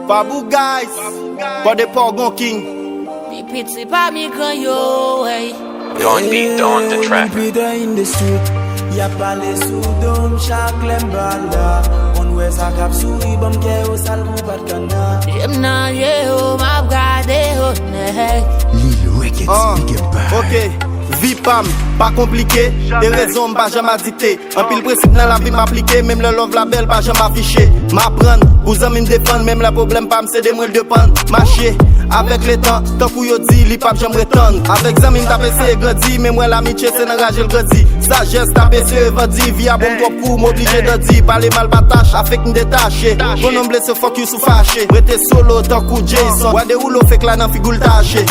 Babou guys, pas de Porgon King. Pipiti pa mi gran yo, hey. Don't beat on the track. Peter in the street, y'a pas les sous-dômes, chaque lembala. On wè sa kap souri, bam ke yo sal kou pat kana. Jem nan ye yo, map gade yo, hey. Lil Wicked, Ok, vie pam, pas compliqué. Des raisons, pas jamais dicté. Un pile principe dans la vie m'appliquer. Même le love la belle, pas jamais affiché. M'apprendre, vous amis me défendre. Même le problème, pas c'est des moelles de panne. Marcher avec le temps, tant qu'on yo dit, li pap j'aime retendre. Avec amis m'tape c'est grandi. Mais moi l'amitié c'est n'engager le grandi. Sagesse tape c'est evadi. Via bon trop pour m'obliger de dire. Parler mal batache, avec me détacher. Bon homme blessé, fuck you sous fâché. Rete solo, tant qu'on Jason. Wade ou lo fait que la nan figure taché.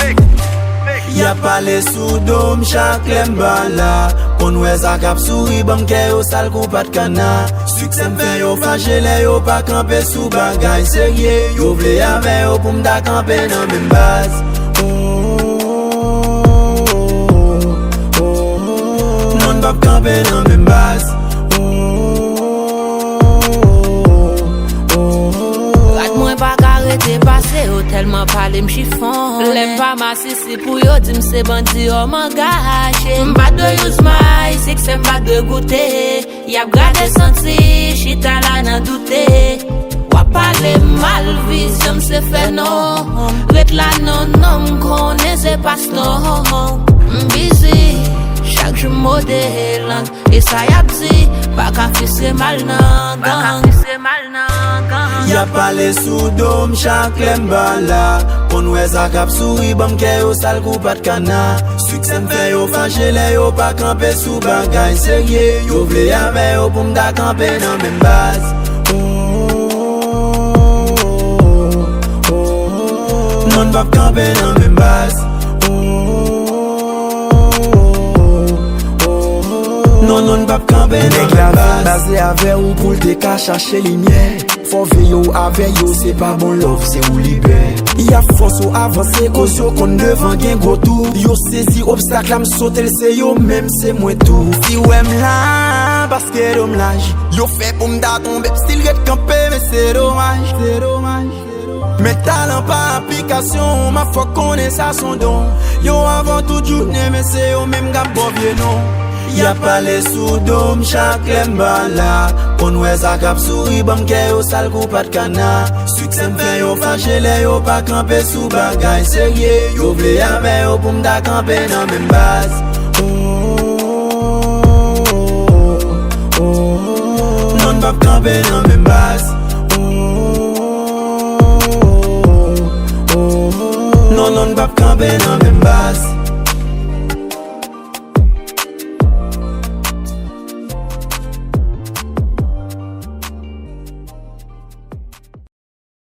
Y'a pas les sous-dômes, chaque lembala. On wè sa kap souri, bam ke yo sal kou pat kana. Succès m'fè yo fâché, le yo pa kampe sou bagay serye. Yo vle ave yo pou m'da kampe nan men baz. Non pap kampe nan men baz. Rat mwen pa karete pase yo tellement pale m'chiffon. Lèm pa ma sisi pou yo di m'se bandi yo m'engache. M'pa de use my six, m'pa de goûte. Yap gade senti, chita la nan doute. Wap pale mal vision m'se fè non. Ret la non m'kone se pas non. M'bisi, chaque jour modèle. Et ça yap di, pa ka fise mal nan gang. Y'a pas les sous-dômes, chaque lembala. On wè sa kap souri, bam ke yo sal kou pat kana. Succès m'fè yo fâché, le yo pa kampe sou bagay serye. Yo vle ave yo pou m'da kampe nan men baz. Non pap kampe nan men baz. Non pap kampe nan men baz. Basé ave ou pou te ka chache lumière. Faut veiller avec yo, c'est pas bon love, c'est ou libère. Y'a force ou avancer, cause yo kon devant gen gros tout. Yo saisi obstacle, am sauter c'est yo même c'est moi tout. Si ou aime là, parce que dommage. Yo fait pour m'da tomber, still get campé, mais c'est dommage, c'est dommage. Mais talent pas application, ma foi connaît ça son don. Yo avant toute journée, mais c'est yo même gars bon vieux non. Y'a pas les sous-dômes, chaque lembala. On wè sa kap souri, bam ke yo sal kou pat kana. Succès m'fè yo fâché, le yo pa kampe sou bagay serye. Yo vle ave yo pou m'da kampe nan men baz. Non pap kampe nan men baz. Non pap kampe nan men baz.